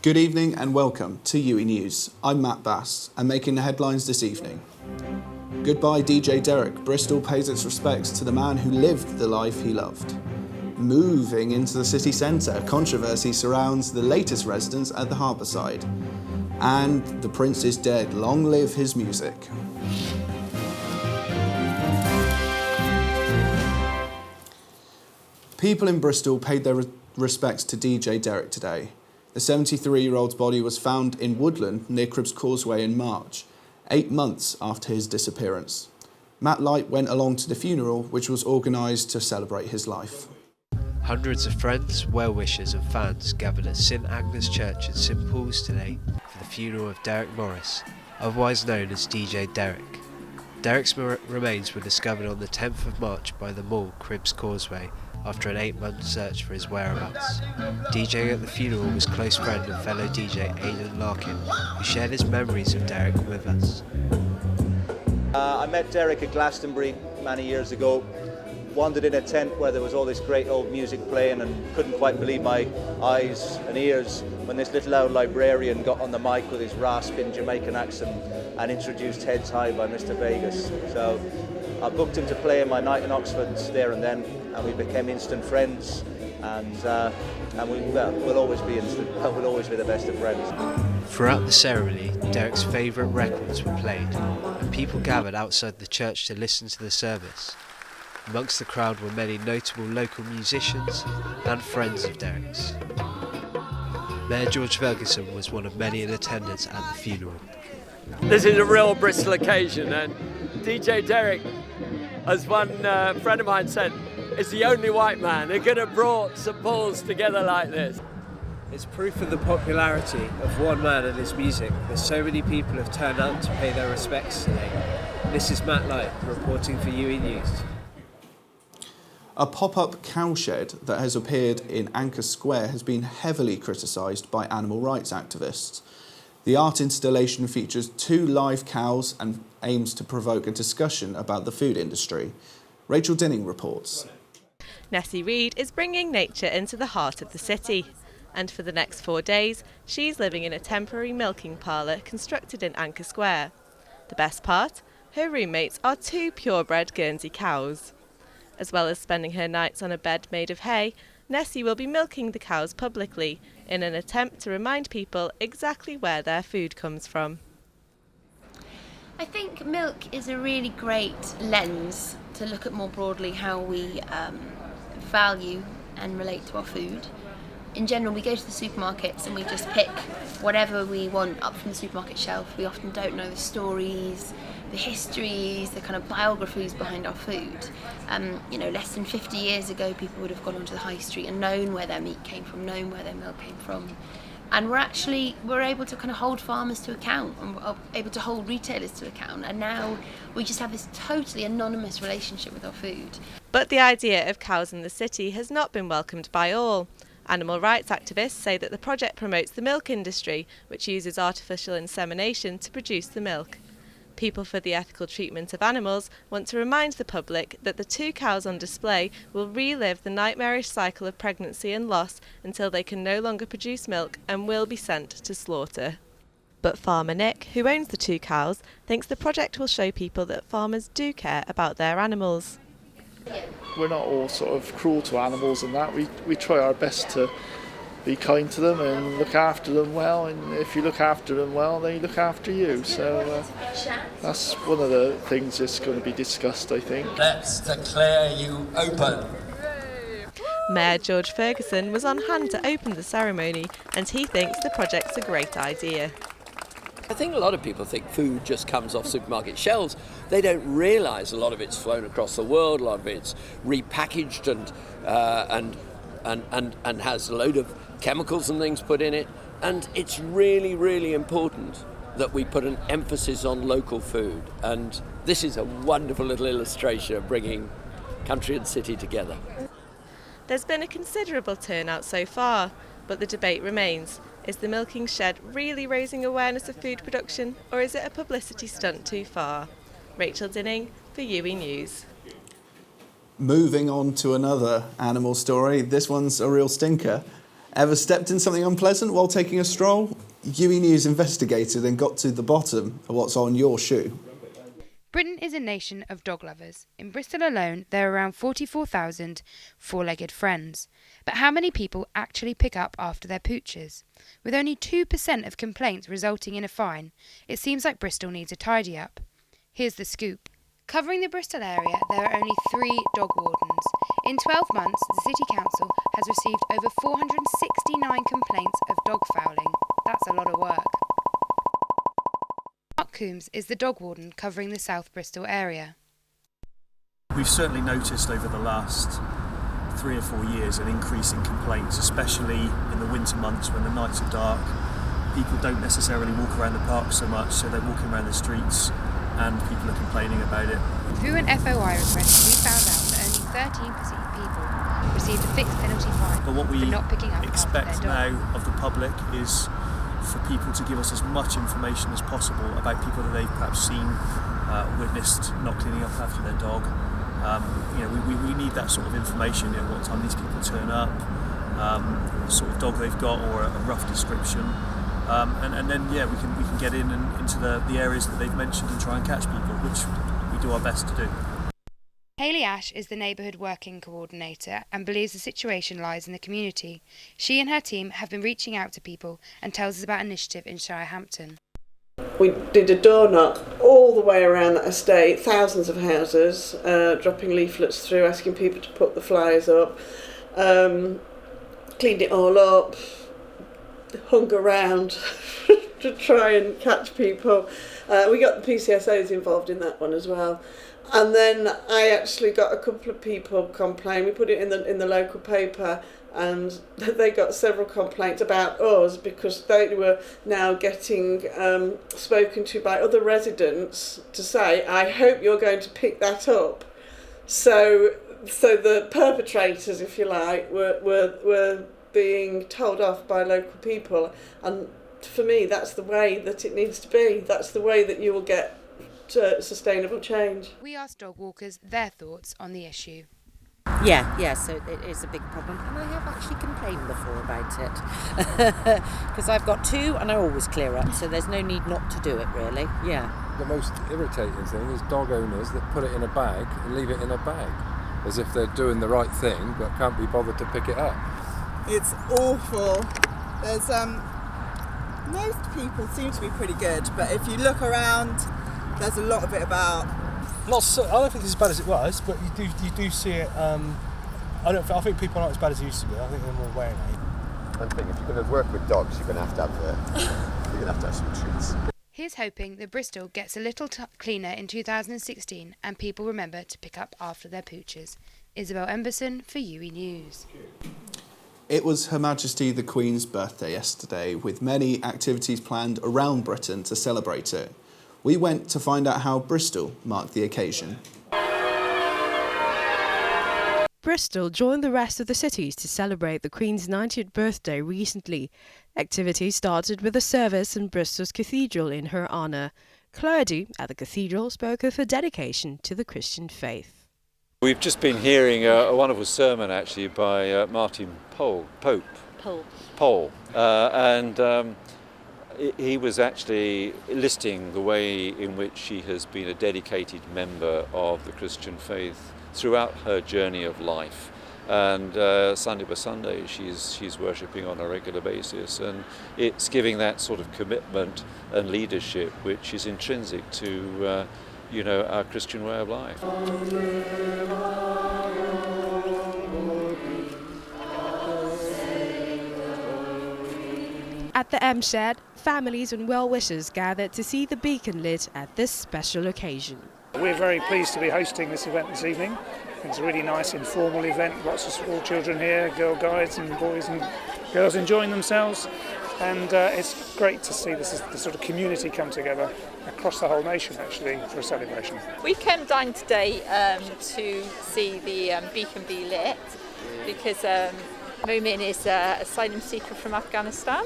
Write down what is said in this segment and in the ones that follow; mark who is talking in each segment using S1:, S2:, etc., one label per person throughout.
S1: Good evening and welcome to UWE News. I'm Matt Bass and making the headlines this evening. Goodbye DJ Derek. Bristol pays its respects to the man who lived the life he loved. Moving into the city centre, controversy surrounds the latest residents at the Harbourside. And the Prince is dead. Long live his music. People in Bristol paid their respects to DJ Derek today. The 73-year-old's body was found in woodland near Cribbs Causeway in March, 8 months after his disappearance. Matt Light went along to the funeral, which was organised to celebrate his life.
S2: Hundreds of friends, well-wishers and fans gathered at St Agnes Church in St Paul's today for the funeral of Derek Morris, otherwise known as DJ Derek. Derek's remains were discovered on the 10th of March by the mall Cribbs Causeway after an 8-month search for his whereabouts. DJing at the funeral was close friend and fellow DJ Aidan Larkin, who shared his memories of Derek with us.
S3: I met Derek at Glastonbury many years ago. Wandered in a tent where there was all this great old music playing and couldn't quite believe my eyes and ears when this little old librarian got on the mic with his rasping Jamaican accent and introduced Heads High by Mr. Vegas. So I booked him to play in my night in Oxford there and then, and we became instant friends, and we'll always be we'll always be the best of friends.
S2: Throughout the ceremony, Derek's favourite records were played, and people gathered outside the church to listen to the service. Amongst the crowd were many notable local musicians and friends of Derek's. Mayor George Ferguson was one of many in attendance at the funeral.
S4: This is a real Bristol occasion, and DJ Derek, as one friend of mine said, is the only white man who could have brought St Paul's together like this.
S2: It's proof of the popularity of one man and his music that so many people have turned out to pay their respects today. This is Matt Light reporting for UWE News.
S1: A pop-up cowshed that has appeared in Anchor Square has been heavily criticised by animal rights activists. The art installation features 2 live cows and aims to provoke a discussion about the food industry. Rachel Dinning reports.
S5: Nessie Reid is bringing nature into the heart of the city. And for the next 4 days, she's living in a temporary milking parlour constructed in Anchor Square. The best part? Her roommates are 2 purebred Guernsey cows. As well as spending her nights on a bed made of hay, Nessie will be milking the cows publicly in an attempt to remind people exactly where their food comes from.
S6: I think milk is a really great lens to look at more broadly how we value and relate to our food. In general, we go to the supermarkets and we just pick whatever we want up from the supermarket shelf. We often don't know the stories, the histories, the kind of biographies behind our food. Less than 50 years ago, people would have gone onto the high street and known where their meat came from, known where their milk came from. And we're able to kind of hold farmers to account, and we're able to hold retailers to account. And now we just have this totally anonymous relationship with our food.
S5: But the idea of cows in the city has not been welcomed by all. Animal rights activists say that the project promotes the milk industry, which uses artificial insemination to produce the milk. People for the Ethical Treatment of Animals want to remind the public that the 2 cows on display will relive the nightmarish cycle of pregnancy and loss until they can no longer produce milk and will be sent to slaughter. But farmer Nick, who owns the 2 cows, thinks the project will show people that farmers do care about their animals.
S7: We're not all sort of cruel to animals and that. We try our best to be kind to them and look after them well, and if you look after them well, they look after you. So that's one of the things that's going to be discussed, I think.
S8: Let's declare you open.
S5: Mayor George Ferguson was on hand to open the ceremony, and he thinks the project's a great idea.
S4: I think a lot of people think food just comes off supermarket shelves. They don't realise a lot of it's flown across the world, a lot of it's repackaged and has a load of chemicals and things put in it. And it's really, really important that we put an emphasis on local food. And this is a wonderful little illustration of bringing country and city together.
S5: There's been a considerable turnout so far, but the debate remains. Is the milking shed really raising awareness of food production, or is it a publicity stunt too far? Rachel Dinning for UWE News.
S1: Moving on to another animal story, this one's a real stinker. Ever stepped in something unpleasant while taking a stroll? UWE News investigated and got to the bottom of what's on your shoe.
S9: Britain is a nation of dog lovers. In Bristol alone, there are around 44,000 four-legged friends. But how many people actually pick up after their pooches? With only 2% of complaints resulting in a fine, it seems like Bristol needs a tidy up. Here's the scoop. Covering the Bristol area, there are only 3 dog wardens. In 12 months, the City Council has received over 469 complaints of dog fouling. That's a lot of work. Mark Coombs is the dog warden covering the South Bristol area.
S10: We've certainly noticed over the last 3 or 4 years an increase in complaints, especially in the winter months when the nights are dark. People don't necessarily walk around the park so much, so they're walking around the streets and people are complaining about it.
S9: Through an FOI request, we found out that only 13% of people received a fixed penalty fine
S10: But what we
S9: for not picking up
S10: expect
S9: after their dog.
S10: now of the public is for people to give us as much information as possible about people that they've perhaps seen, witnessed not cleaning up after their dog. We need that sort of information, what time these people turn up, what sort of dog they've got, or a rough description. And then we can get in and into the areas that they've mentioned and try and catch people, which we do our best to do.
S9: Hayley Ash is the neighbourhood working coordinator and believes the situation lies in the community. She and her team have been reaching out to people and tells us about an initiative in Shirehampton.
S11: We did a door knock all the way around that estate, thousands of houses, dropping leaflets through, asking people to put the flyers up, cleaned it all up, hung around to try and catch people. We got the PCSOs involved in that one as well. And then I actually got a couple of people complain. We put it in the local paper, and they got several complaints about us because they were now getting spoken to by other residents to say, I hope you're going to pick that up. So the perpetrators, if you like, were being told off by local people. And for me, that's the way that it needs to be. That's the way that you will get sustainable change.
S9: We asked dog walkers their thoughts on the issue.
S12: Yeah, so it is a big problem, and I have actually complained before about it because I've got 2 and I always clear up, so there's no need not to do it really. Yeah.
S13: The most irritating thing is dog owners that put it in a bag and leave it in a bag as if they're doing the right thing but can't be bothered to pick it up.
S14: It's awful. There's most people seem to be pretty good, but if you look around, there's a lot of it about.
S15: I don't think it's as bad as it was, but you do see it. I think people aren't as bad as they used to be. I think they're more aware now.
S16: I think if you're going to work with dogs, you're going to have some treats.
S9: Here's hoping that Bristol gets a little cleaner in 2016 and people remember to pick up after their pooches. Isabel Emberson for UWE News.
S1: It was Her Majesty the Queen's birthday yesterday, with many activities planned around Britain to celebrate it. We went to find out how Bristol marked the occasion.
S17: Bristol joined the rest of the cities to celebrate the Queen's 90th birthday recently. Activities started with a service in Bristol's cathedral in her honour. Clergy at the cathedral spoke of her dedication to the Christian faith.
S18: We've just been hearing a wonderful sermon actually by Martin Pope. He was actually listing the way in which she has been a dedicated member of the Christian faith throughout her journey of life. And Sunday by Sunday she's worshipping on a regular basis, and it's giving that sort of commitment and leadership which is intrinsic to our Christian way of life.
S17: At the M Shed, families and well-wishers gathered to see the beacon lit at this special occasion.
S19: We're very pleased to be hosting this event this evening. It's a really nice informal event, lots of school children here, girl guides and boys and girls enjoying themselves, and it's great to see the sort of community come together across the whole nation actually for a celebration.
S20: We came down today to see the beacon be lit because Momin is an asylum seeker from Afghanistan,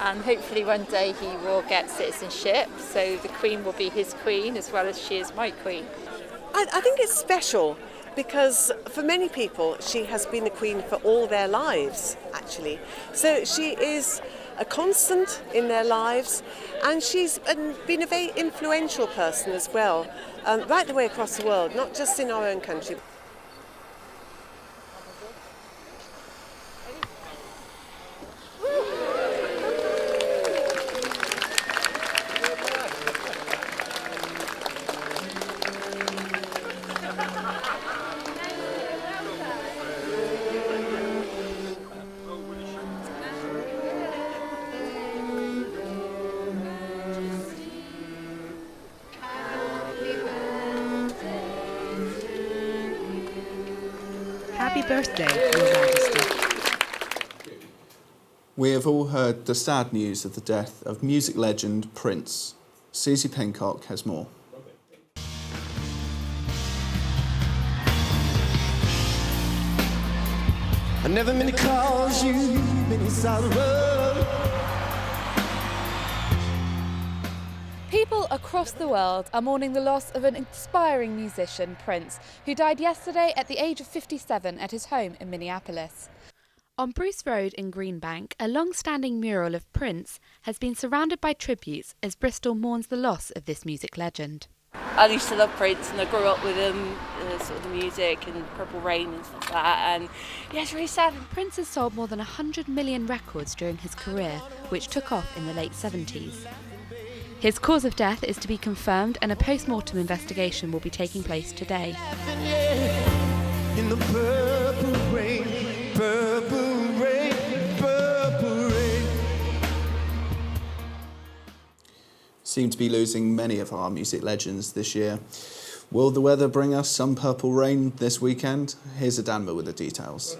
S20: and hopefully one day he will get citizenship, so the Queen will be his Queen as well as she is my Queen.
S21: I think it's special because for many people she has been the Queen for all their lives, actually. So she is a constant in their lives, and she's been a very influential person as well, right the way across the world, not just in our own country.
S17: Happy birthday, Your Majesty.
S1: We have all heard the sad news of the death of music legend Prince. Susie Pincock has more.
S22: I never meant to cause you many sorrow.
S23: People across the world are mourning the loss of an inspiring musician, Prince, who died yesterday at the age of 57 at his home in Minneapolis.
S9: On Bruce Road in Greenbank, a long-standing mural of Prince has been surrounded by tributes as Bristol mourns the loss of this music legend.
S24: I used to love Prince and I grew up with him, sort of the music and Purple Rain and stuff like that, and yeah, it's really sad.
S9: Prince has sold more than 100 million records during his career, which took off in the late 70s. His cause of death is to be confirmed and a post-mortem investigation will be taking place today.
S22: In the purple rain, purple rain, purple rain.
S1: Seem to be losing many of our music legends this year. Will the weather bring us some purple rain this weekend? Here's Adanma with the details.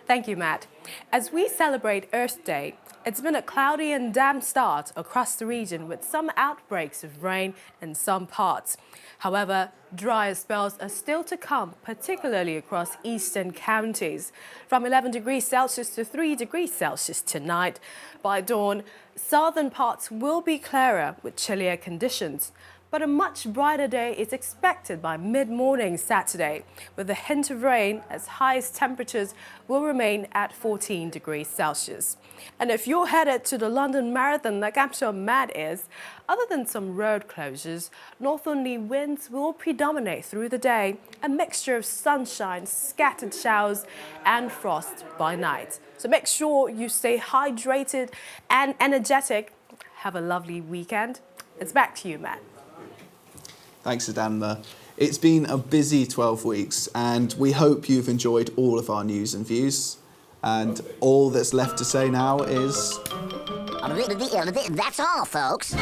S25: Thank you, Matt. As we celebrate Earth Day, it's been a cloudy and damp start across the region with some outbreaks of rain in some parts. However, drier spells are still to come, particularly across eastern counties. From 11 degrees Celsius to 3 degrees Celsius tonight. By dawn, southern parts will be clearer with chillier conditions. But a much brighter day is expected by mid-morning Saturday, with a hint of rain as highest temperatures will remain at 14 degrees Celsius. And if you're headed to the London Marathon, like I'm sure Matt is, other than some road closures, northerly winds will predominate through the day, a mixture of sunshine, scattered showers and frost by night. So make sure you stay hydrated and energetic. Have a lovely weekend. It's back to you, Matt.
S1: Thanks, Adanma. It's been a busy 12 weeks and we hope you've enjoyed all of our news and views. And all that's left to say now is...
S26: That's all, folks.